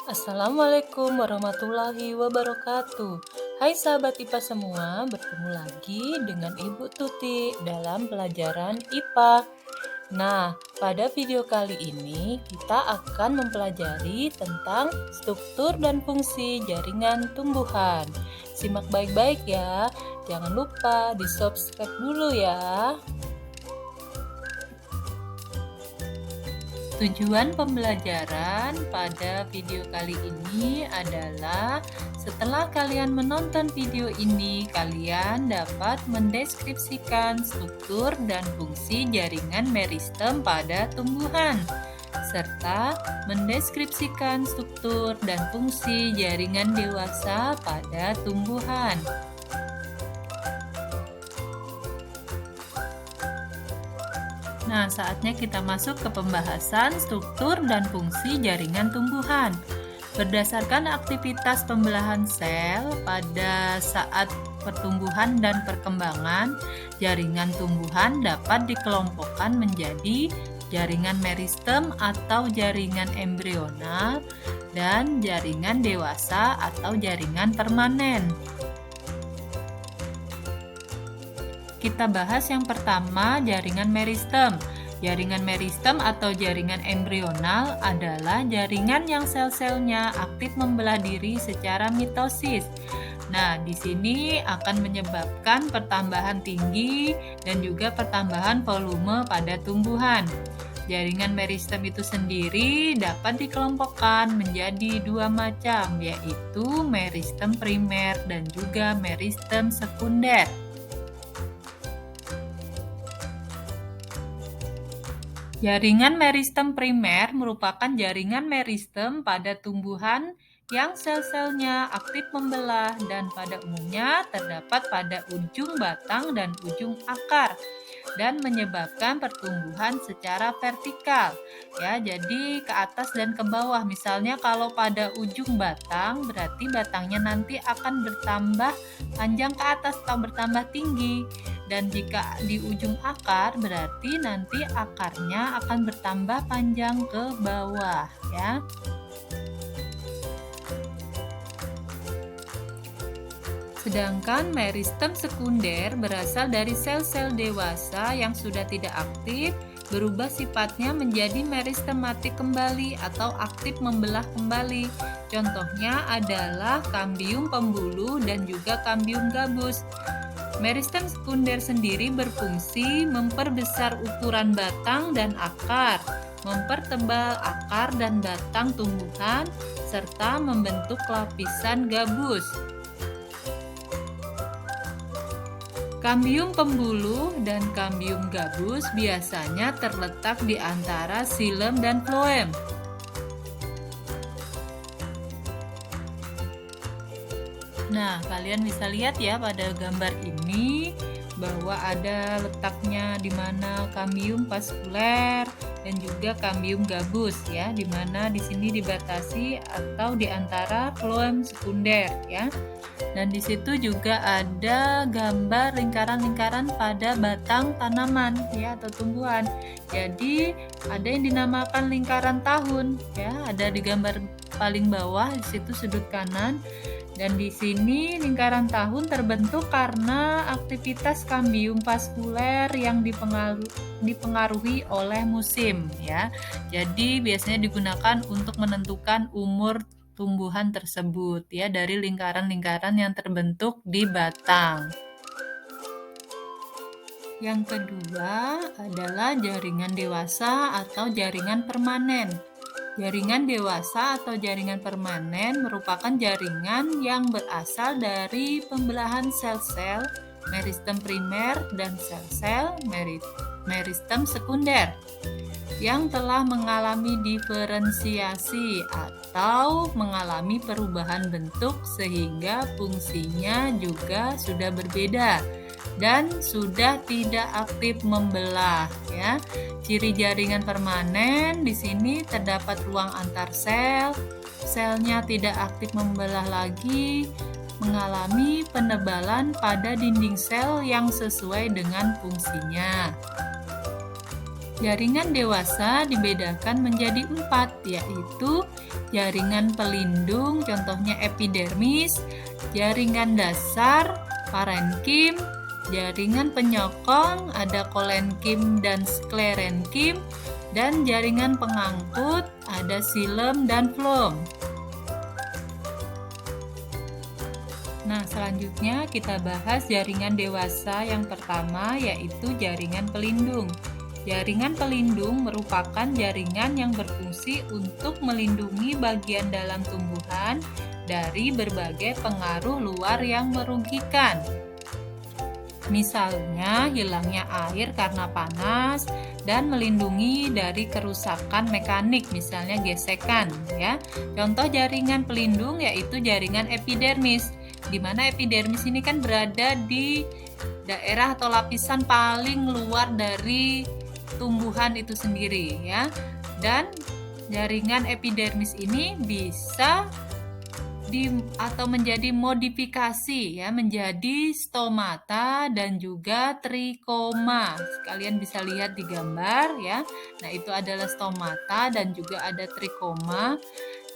Assalamualaikum warahmatullahi wabarakatuh. Hai sahabat IPA semua, bertemu lagi dengan Ibu Tuti dalam pelajaran IPA. Nah, pada video kali ini kita akan mempelajari tentang struktur dan fungsi jaringan tumbuhan. Simak baik-baik ya, jangan lupa di-subscribe dulu ya. Tujuan pembelajaran pada video kali ini adalah setelah kalian menonton video ini, kalian dapat mendeskripsikan struktur dan fungsi jaringan meristem pada tumbuhan, serta mendeskripsikan struktur dan fungsi jaringan dewasa pada tumbuhan. Nah, saatnya kita masuk ke pembahasan struktur dan fungsi jaringan tumbuhan. Berdasarkan aktivitas pembelahan sel pada saat pertumbuhan dan perkembangan, jaringan tumbuhan dapat dikelompokkan menjadi jaringan meristem atau jaringan embrional dan jaringan dewasa atau jaringan permanen. Kita bahas yang pertama, jaringan meristem. Jaringan meristem atau jaringan embrional adalah jaringan yang sel-selnya aktif membelah diri secara mitosis. Nah, di sini akan menyebabkan pertambahan tinggi dan juga pertambahan volume pada tumbuhan. Jaringan meristem itu sendiri dapat dikelompokkan menjadi dua macam, yaitu meristem primer dan juga meristem sekunder. Jaringan meristem primer merupakan jaringan meristem pada tumbuhan yang sel-selnya aktif membelah dan pada umumnya terdapat pada ujung batang dan ujung akar dan menyebabkan pertumbuhan secara vertikal. Ya, jadi ke atas dan ke bawah. Misalnya kalau pada ujung batang berarti batangnya nanti akan bertambah panjang ke atas atau bertambah tinggi. Dan jika di ujung akar berarti nanti akarnya akan bertambah panjang ke bawah ya. Sedangkan meristem sekunder berasal dari sel-sel dewasa yang sudah tidak aktif, berubah sifatnya menjadi meristematik kembali atau aktif membelah kembali. Contohnya adalah kambium pembuluh dan juga kambium gabus. Meristem sekunder sendiri berfungsi memperbesar ukuran batang dan akar, mempertebal akar dan batang tumbuhan, serta membentuk lapisan gabus. Kambium pembuluh dan kambium gabus biasanya terletak di antara xilem dan floem. Nah, kalian bisa lihat ya pada gambar ini bahwa ada letaknya di mana kambium vaskuler dan juga kambium gabus ya, di mana di sini dibatasi atau di antara floem sekunder ya. Dan di situ juga ada gambar lingkaran-lingkaran pada batang tanaman ya atau tumbuhan. Jadi ada yang dinamakan lingkaran tahun ya, ada di gambar paling bawah di situ sudut kanan. Dan di sini lingkaran tahun terbentuk karena aktivitas kambium vaskuler yang dipengaruhi oleh musim ya. Jadi biasanya digunakan untuk menentukan umur tumbuhan tersebut ya dari lingkaran-lingkaran yang terbentuk di batang. Yang kedua adalah jaringan dewasa atau jaringan permanen. Jaringan dewasa atau jaringan permanen merupakan jaringan yang berasal dari pembelahan sel-sel meristem primer dan sel-sel meristem sekunder yang telah mengalami diferensiasi atau mengalami perubahan bentuk sehingga fungsinya juga sudah berbeda dan sudah tidak aktif membelah ya. Ciri jaringan permanen di sini terdapat ruang antar sel, selnya tidak aktif membelah lagi, mengalami penebalan pada dinding sel yang sesuai dengan fungsinya. Jaringan dewasa dibedakan menjadi 4, yaitu jaringan pelindung, contohnya epidermis, jaringan dasar, parenkim, jaringan penyokong, ada kolenkim dan sklerenkim, dan jaringan pengangkut, ada silem dan floem. Nah, selanjutnya kita bahas jaringan dewasa yang pertama, yaitu jaringan pelindung. Jaringan pelindung merupakan jaringan yang berfungsi untuk melindungi bagian dalam tumbuhan dari berbagai pengaruh luar yang merugikan. Misalnya, hilangnya air karena panas dan melindungi dari kerusakan mekanik, misalnya gesekan, ya. Contoh jaringan pelindung yaitu jaringan epidermis, di mana epidermis ini kan berada di daerah atau lapisan paling luar dari tumbuhan itu sendiri, ya. Dan jaringan epidermis ini bisa atau menjadi modifikasi, ya, menjadi stomata dan juga trikoma. Kalian bisa lihat di gambar, ya. Nah, itu adalah stomata dan juga ada trikoma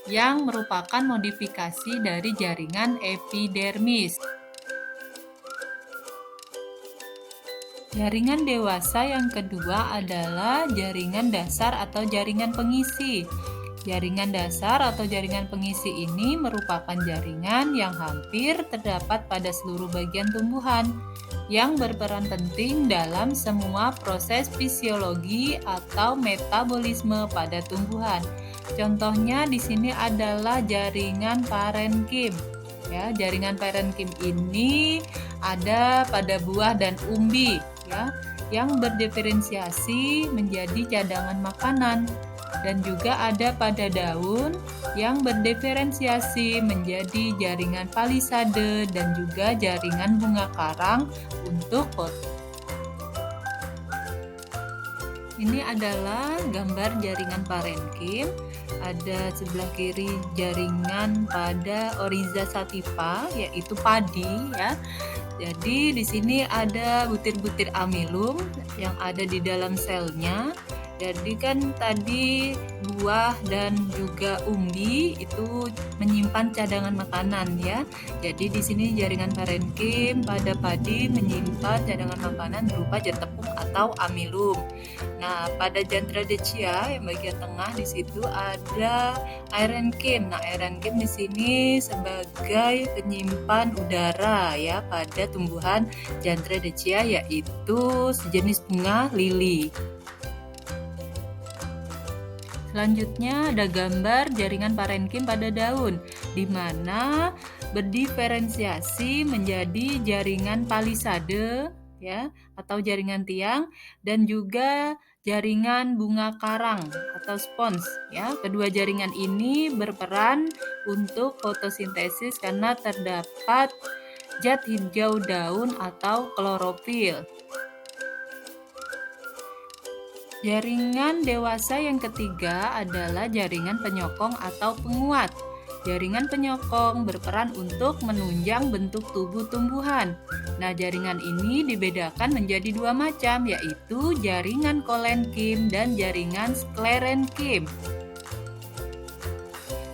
yang merupakan modifikasi dari jaringan epidermis. Jaringan dewasa yang kedua adalah jaringan dasar atau jaringan pengisi. Jaringan dasar atau jaringan pengisi ini merupakan jaringan yang hampir terdapat pada seluruh bagian tumbuhan yang berperan penting dalam semua proses fisiologi atau metabolisme pada tumbuhan. Contohnya di sini adalah jaringan parenkim. Ya, jaringan parenkim ini ada pada buah dan umbi, ya, yang berdiferensiasi menjadi cadangan makanan, dan juga ada pada daun yang berdiferensiasi menjadi jaringan palisade dan juga jaringan bunga karang untuk pot. Ini adalah gambar jaringan parenkim. Ada sebelah kiri jaringan pada Oryza sativa, yaitu padi, ya. Jadi di sini ada butir-butir amilum yang ada di dalam selnya. Jadi kan tadi buah dan juga umbi itu menyimpan cadangan makanan, ya. Jadi di sini jaringan parenkim pada padi menyimpan cadangan makanan berupa jet tepung atau amilum. Nah, pada Jantradecia yang bagian tengah di situ ada aerenkim. Nah, aerenkim di sini sebagai penyimpan udara, ya, pada tumbuhan Jantradecia, yaitu sejenis bunga lili. Selanjutnya ada gambar jaringan parenkim pada daun, di mana berdiferensiasi menjadi jaringan palisade, ya, atau jaringan tiang, dan juga jaringan bunga karang atau spons, ya. Kedua jaringan ini berperan untuk fotosintesis karena terdapat zat hijau daun atau klorofil. Jaringan dewasa yang ketiga adalah jaringan penyokong atau penguat. Jaringan penyokong berperan untuk menunjang bentuk tubuh tumbuhan. Nah, jaringan ini dibedakan menjadi dua macam, yaitu jaringan kolenkim dan jaringan sklerenkim.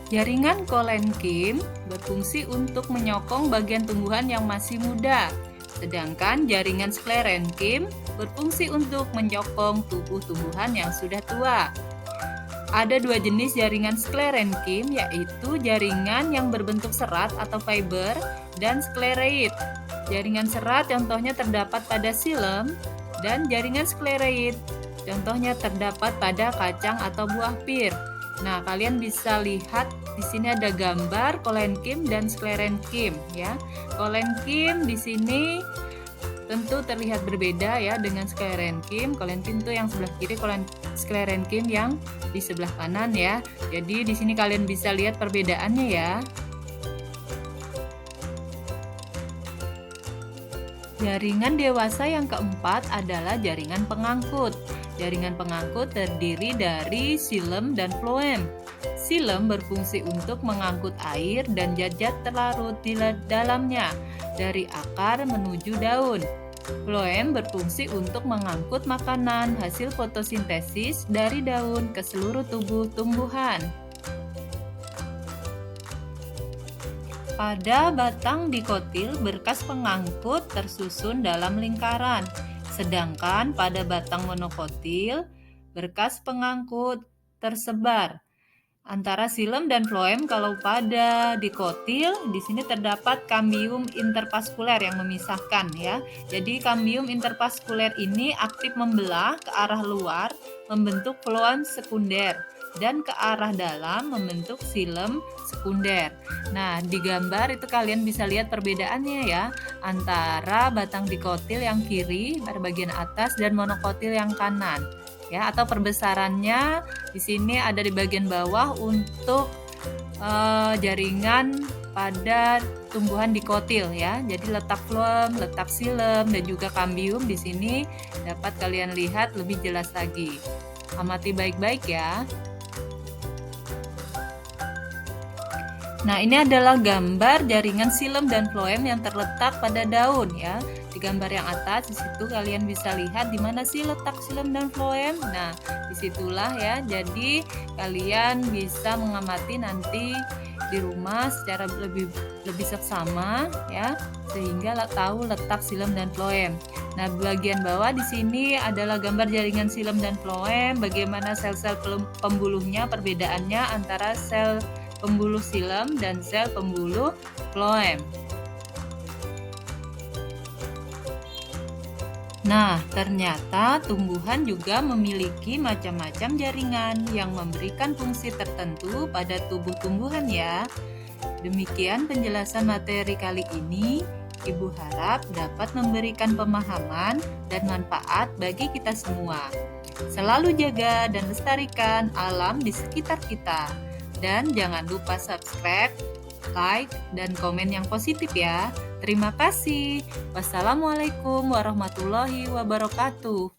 Jaringan kolenkim berfungsi untuk menyokong bagian tumbuhan yang masih muda. Sedangkan jaringan sklerenkim berfungsi untuk menyokong tubuh tumbuhan yang sudah tua. Ada dua jenis jaringan sklerenkim, yaitu jaringan yang berbentuk serat atau fiber dan sklereid. Jaringan serat contohnya terdapat pada silem, dan jaringan sklereid contohnya terdapat pada kacang atau buah pir. Nah, kalian bisa lihat di sini ada gambar kolenkim dan sklerenkim, ya. Kolenkim di sini tentu terlihat berbeda, ya, dengan sklerenkim. Kolenkim itu yang sebelah kiri, sklerenkim yang di sebelah kanan, ya. Jadi di sini kalian bisa lihat perbedaannya, ya. Jaringan dewasa yang keempat adalah jaringan pengangkut. Jaringan pengangkut terdiri dari silem dan floem. Silem berfungsi untuk mengangkut air dan zat-zat terlarut di dalamnya dari akar menuju daun. Floem berfungsi untuk mengangkut makanan hasil fotosintesis dari daun ke seluruh tubuh tumbuhan. Pada batang dikotil, berkas pengangkut tersusun dalam lingkaran, sedangkan pada batang monokotil, berkas pengangkut tersebar. Antara xilem dan floem, kalau pada dikotil, di sini terdapat kambium intervaskuler yang memisahkan ya. Jadi kambium intervaskuler ini aktif membelah ke arah luar membentuk floem sekunder dan ke arah dalam membentuk xilem sekunder. Nah, di gambar itu kalian bisa lihat perbedaannya ya antara batang dikotil yang kiri pada bagian atas dan monokotil yang kanan. Ya, atau perbesarannya di sini ada di bagian bawah untuk jaringan pada tumbuhan dikotil ya. Jadi letak floem, letak xilem dan juga kambium di sini dapat kalian lihat lebih jelas lagi. Amati baik-baik ya. Nah, ini adalah gambar jaringan xilem dan floem yang terletak pada daun ya. Di gambar yang atas, di situ kalian bisa lihat di mana sih letak xilem dan floem. Nah, disitulah ya. Jadi kalian bisa mengamati nanti di rumah secara lebih seksama ya, sehingga tahu letak xilem dan floem. Nah, bagian bawah di sini adalah gambar jaringan xilem dan floem, bagaimana sel-sel pembuluhnya, perbedaannya antara sel pembuluh xilem dan sel pembuluh floem. Nah, ternyata tumbuhan juga memiliki macam-macam jaringan yang memberikan fungsi tertentu pada tubuh tumbuhan ya. Demikian penjelasan materi kali ini. Ibu harap dapat memberikan pemahaman dan manfaat bagi kita semua. Selalu jaga dan lestarikan alam di sekitar kita. Dan jangan lupa subscribe, like, dan komen yang positif ya. Terima kasih. Wassalamualaikum warahmatullahi wabarakatuh.